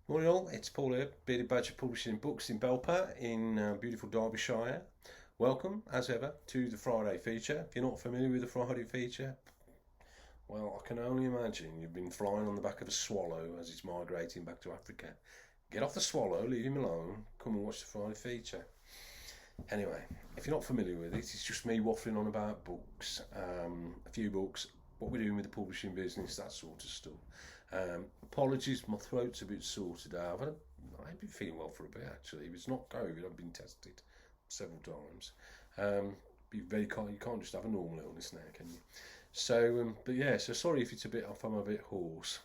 Morning all, it's Paul here, Bearded Badger Publishing Books in Belper in beautiful Derbyshire. Welcome, as ever, to the Friday feature. If you're not familiar with the Friday feature, well, I can only imagine you've been flying on the back of a swallow as it's migrating back to Africa. Get off the swallow, leave him alone, come and watch the Friday feature. Anyway, if you're not familiar with it, it's just me waffling on about books, a few books, what we're doing with the publishing business, that sort of stuff. Apologies, my throat's a bit sorted out. I've been feeling well for a bit actually. It's not COVID. I've been tested several times. You can't just have a normal illness now, can you? So, but yeah. So sorry if it's a bit off. I'm a bit hoarse.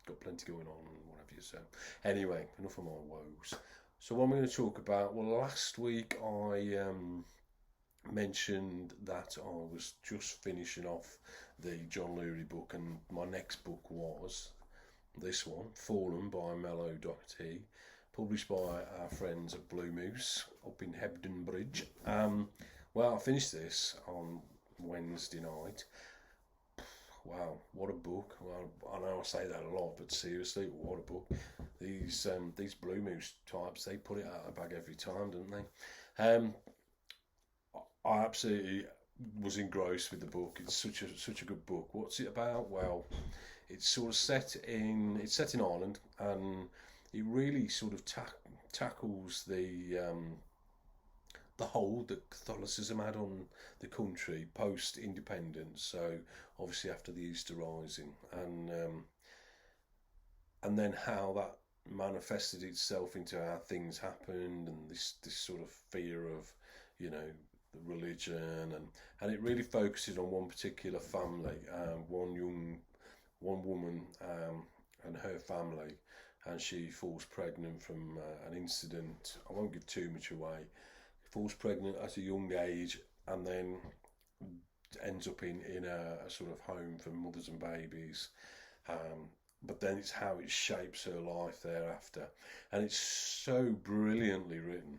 Got plenty going on and what have you. So anyway, enough of my woes. So what I'm going to talk about. Well, last week I mentioned that I was just finishing off the John Lurie book, and my next book was this one, Fallen by Mel O'Doherty, published by our friends at Blue Moose up in Hebden Bridge. Well, I finished this on Wednesday night. Wow, what a book! Well, I know I say that a lot, but seriously, what a book! These Blue Moose types, they put it out of the bag every time, don't they? I absolutely was engrossed with the book. It's such a good book. What's it about? Well, it's sort of set in Ireland, and it really sort of tackles the hold that Catholicism had on the country post independence. So obviously after the Easter Rising, and then how that manifested itself into how things happened, and this sort of fear of, you know, the religion, and it really focuses on one particular family, one woman, and her family, and she falls pregnant from an incident. I won't give too much away. Falls pregnant at a young age, and then ends up in a sort of home for mothers and babies. But then it's how it shapes her life thereafter, and it's so brilliantly written.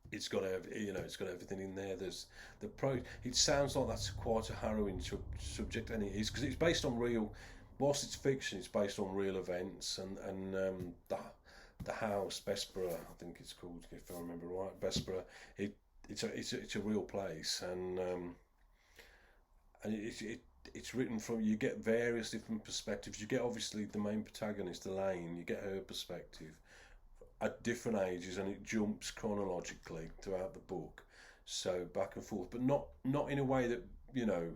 It's got it's got everything in there. There's the pro. It sounds like that's quite a harrowing subject, and it is, because it's based on real. Whilst it's fiction, it's based on real events, and the house Bessborough, I think it's called, if I remember right, Bessborough. It's a real place, and it's written from. You get various different perspectives. You get obviously the main protagonist, Elaine. You get her perspective at different ages, and it jumps chronologically throughout the book, so back and forth, but not in a way that, you know,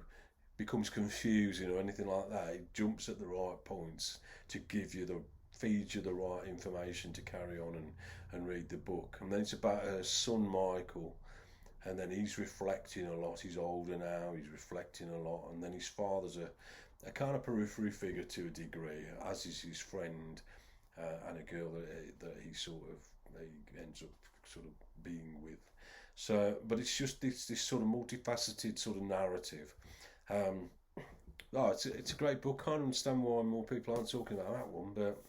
becomes confusing or anything like that. It jumps at the right points to feed you the right information to carry on and read the book. And then it's about her son Michael, and then he's reflecting a lot. He's older now, he's reflecting a lot, and then his father's a kind of periphery figure to a degree, as is his friend, and a girl that he ends up sort of being with. So, but it's just this sort of multifaceted sort of narrative. It's a great book. Can't understand why more people aren't talking about that one, but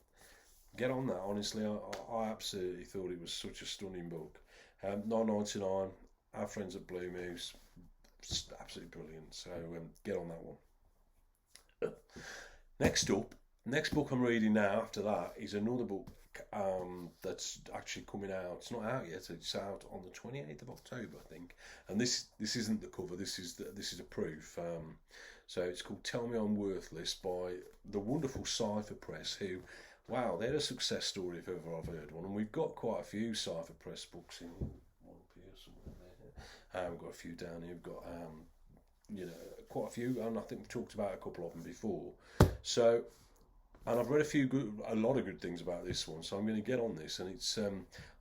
get on that. Honestly, I absolutely thought it was such a stunning book. 9.99. Our friends at Blue Moose, absolutely brilliant. So get on that one. Next up, next book I'm reading now after that is another book that's actually coming out. It's not out yet. It's out on the 28th of October, I think. And this isn't the cover. This is a proof. So it's called Tell Me I'm Worthless by the wonderful Cipher Press, who, wow, they're a success story if ever I've heard one. And we've got quite a few Cipher Press books in one up here somewhere there. We've got a few down here. We've got quite a few, and I think we've talked about a couple of them before. So, and I've read a lot of good things about this one, so I'm going to get on this. And it's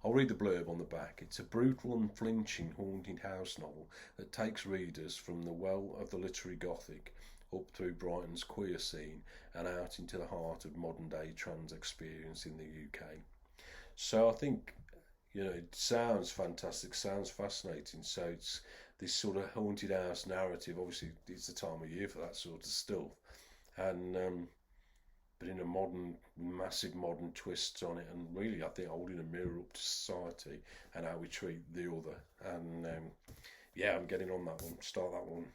I'll read the blurb on the back. It's a brutal, unflinching, haunted house novel that takes readers from the well of the literary Gothic up through Brighton's queer scene and out into the heart of modern day trans experience in the UK. So I think, you know, it sounds fantastic, sounds fascinating. So it's this sort of haunted house narrative. Obviously, it's the time of year for that sort of stuff, and but in a massive modern twist on it, and really, I think, holding a mirror up to society and how we treat the other. And yeah, I'm getting on that one. Start that one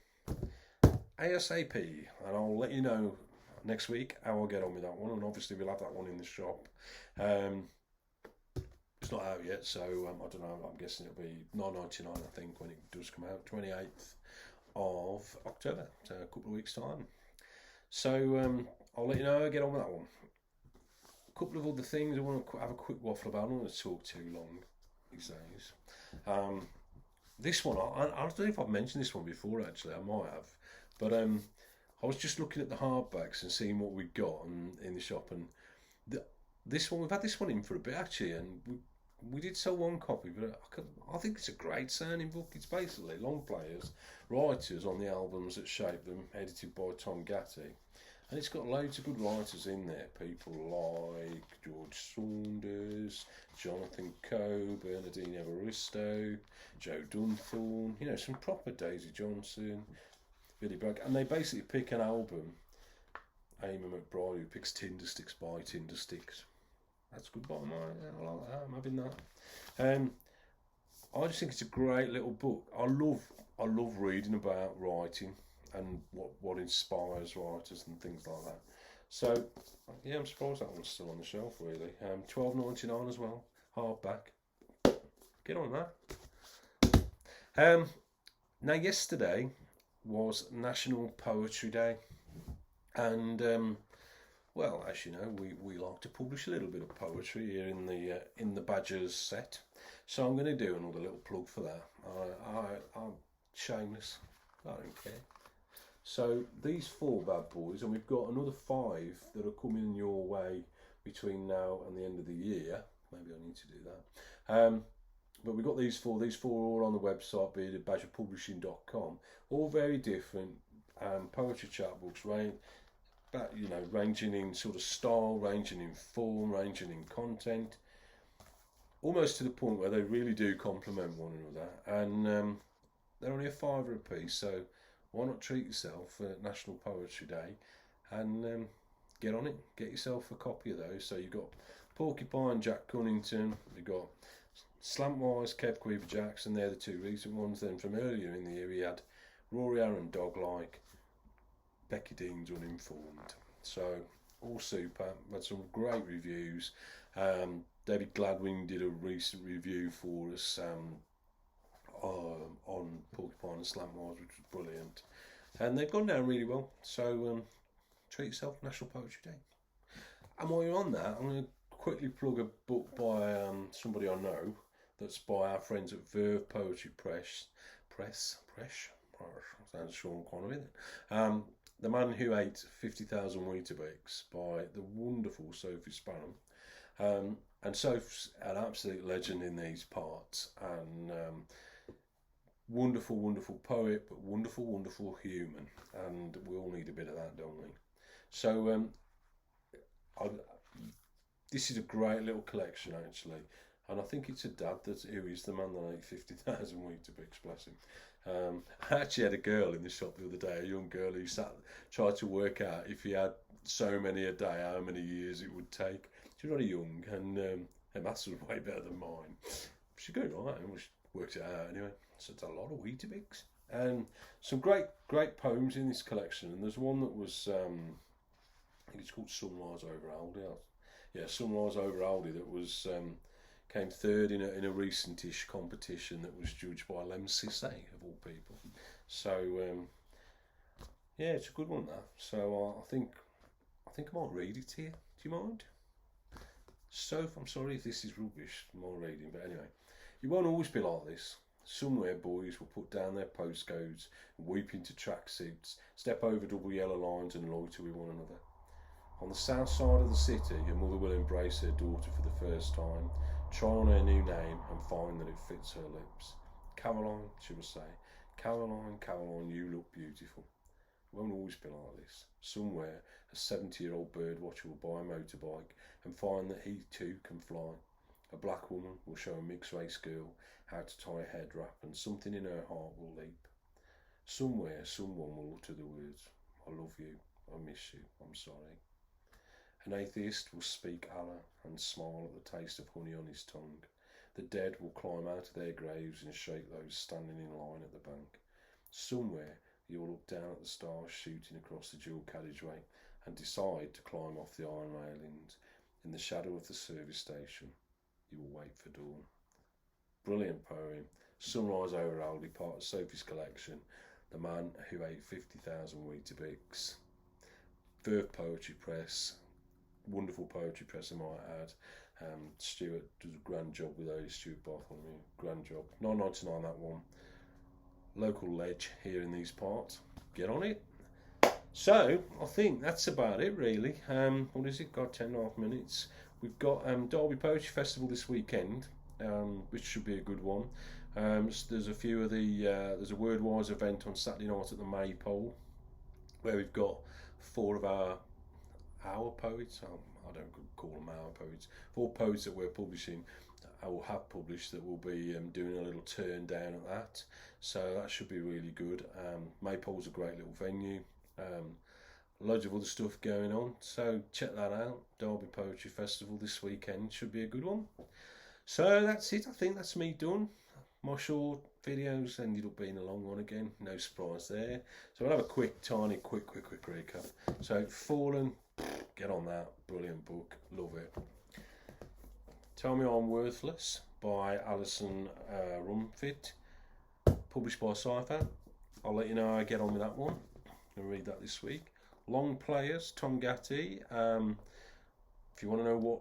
ASAP, and I'll let you know next week how I get on with that one, and obviously we'll have that one in the shop. It's not out yet, so I don't know. I'm guessing it'll be $9.99, I think, when it does come out, 28th of October, so a couple of weeks' time. So I'll let you know how I get on with that one. A couple of other things I want to have a quick waffle about. I don't want to talk too long these days. This one, I don't know if I've mentioned this one before, actually. I might have. But I was just looking at the hardbacks and seeing what we've got in the shop. And this one, we've had this one in for a bit, actually. And we did sell one copy, but I think it's a great sounding book. It's basically long players, writers on the albums that shaped them, edited by Gatti. And it's got loads of good writers in there. People like George Saunders, Jonathan Coe, Bernardine Evaristo, Joe Dunthorne, you know, some proper Daisy Johnson, Billy Bragg. And they basically pick an album. Eamon McBride, who picks Tinder Sticks by Tinder Sticks. That's good by mine. I like that. I'm having that. I just think it's a great little book. I love reading about writing and what inspires writers and things like that. So yeah, I'm surprised that one's still on the shelf, really. $12.99 as well, hardback. Get on that. Now yesterday was National Poetry Day, and well, as you know, we like to publish a little bit of poetry here in the Badgers set. So I'm going to do another little plug for that. I'm shameless. I don't care. So these 4 bad boys, and we've got another 5 that are coming your way between now and the end of the year. Maybe I need to do that. But we've got these 4. These 4 are all on the website, be it at badgerpublishing.com. All very different poetry chapbooks, ranging in sort of style, ranging in form, ranging in content, almost to the point where they really do complement one another. And they're only a £5 a piece, so why not treat yourself at National Poetry Day and get on it, get yourself a copy of those. So you've got Porcupine, Jack Cunnington, you've got Slantwise, Qweaver Jackson, they're the 2 recent ones. Then from earlier in the year we had Rory Aaron, Doglike, Becky Dean's Uninformed. So all super. Had some great reviews. David Gladwin did a recent review for us on Porcupine and Slantwise, which was brilliant, and they've gone down really well. So treat yourself, National Poetry Day. And while you're on that, I'm going to quickly plug a book by somebody I know, that's by our friends at Verve Poetry Press. Sounds Sean Connery, isn't it? The Man Who Ate 50,000 Weetabix by the wonderful Sophie Sparham. And Sophie's an absolute legend in these parts, and wonderful poet, but wonderful human, and we all need a bit of that, don't we? So this is a great little collection, actually, and I think it's a dad who is the man that ate 50,000 Weetabix, bless him. I actually had a girl in the shop the other day, a young girl who tried to work out if he had so many a day, how many years it would take. She was very young, and her maths was way better than mine. She got it right, and she worked it out anyway. So it's a lot of Weetabix. And some great poems in this collection. And there's one that was, I think it's called Sunrise Over Aldi. Yeah, Sunrise Over Aldi, that was came 3rd in a recent-ish competition that was judged by Lem Sisse, of all people. So yeah, it's a good one, that. So I think I might read it here. Do you mind? Soph, I'm sorry if this is rubbish, more reading, but anyway, it won't always be like this. Somewhere boys will put down their postcodes, weep into tracksuits, step over double yellow lines and loiter with one another. On the south side of the city, your mother will embrace her daughter for the first time, try on her new name and find that it fits her lips. Caroline, she will say, Caroline, Caroline, you look beautiful. It won't always be like this. Somewhere, a 70-year-old birdwatcher will buy a motorbike and find that he too can fly. A black woman will show a mixed-race girl how to tie a head wrap, and something in her heart will leap. Somewhere, someone will utter the words, I love you, I miss you, I'm sorry. An atheist will speak Allah and smile at the taste of honey on his tongue. The dead will climb out of their graves and shake those standing in line at the bank. Somewhere, you will look down at the stars shooting across the dual carriageway and decide to climb off the iron railings in the shadow of the service station, you will wait for dawn. Brilliant poem. Sunrise over Aldi, part of Sophie's collection. The man who ate 50,000 Weetabix. Verve Poetry Press. Wonderful poetry press, I might add. Stuart does a grand job with those. Stuart Bartholomew, grand job. £9.99 that one. Local ledge here in these parts. Get on it. So I think that's about it really. What is it? Got 10.5 minutes. We've got Derby Poetry Festival this weekend, which should be a good one. There's a few of the there's a Wordwise event on Saturday night at the Maypole, where we've got 4 of our poets. I don't call them our poets. 4 poets that we're publishing, or have published, that will be doing a little turn down at that. So that should be really good. Maypole's a great little venue. Loads of other stuff going on, so check that out. Derby Poetry Festival this weekend should be a good one. So that's it. I think that's me done. My short videos ended up being a long one again, no surprise there. So I'll have a quick recap. So Fallen, get on that, brilliant book, love it. Tell Me I'm Worthless by Alison Rumfitt, published by Sci-Fi. I'll let you know how I get on with that one. I'm going to read that this week. Long Players, Tom Gatti. If you want to know what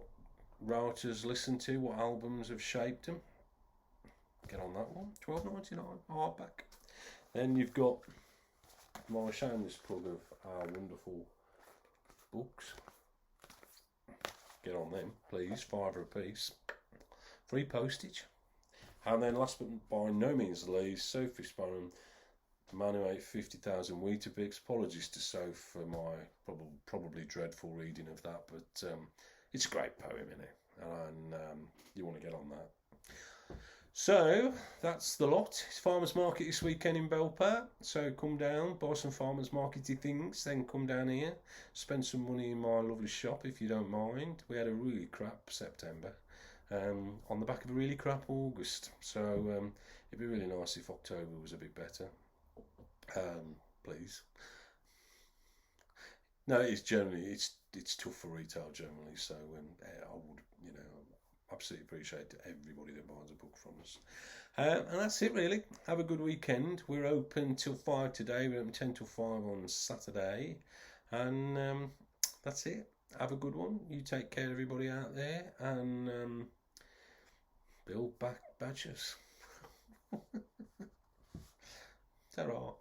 writers listen to, what albums have shaped them, get on that one. £12.99 hardback. Then you've got my shameless plug of our wonderful books. Get on them, please. £5 a piece. Free postage. And then last but by no means least, Sophie Sparham, The Man Who Ate 50,000 Weetabix. Apologies to Sophie for my probably dreadful reading of that, but it's a great poem, isn't it? And you want to get on that. So that's the lot. It's farmers market this weekend in Belpart, so come down, buy some farmers markety things, then come down here, spend some money in my lovely shop if you don't mind. We had a really crap September on the back of a really crap August, so it'd be really nice if October was a bit better. Please. No, it's generally it's tough for retail generally, so I would, absolutely appreciate everybody that buys a book from us. And that's it really. Have a good weekend. We're open till 5 today. We're open 10 till 5 on Saturday, and that's it. Have a good one. You take care, everybody out there, and build back badgers. Ta-ra.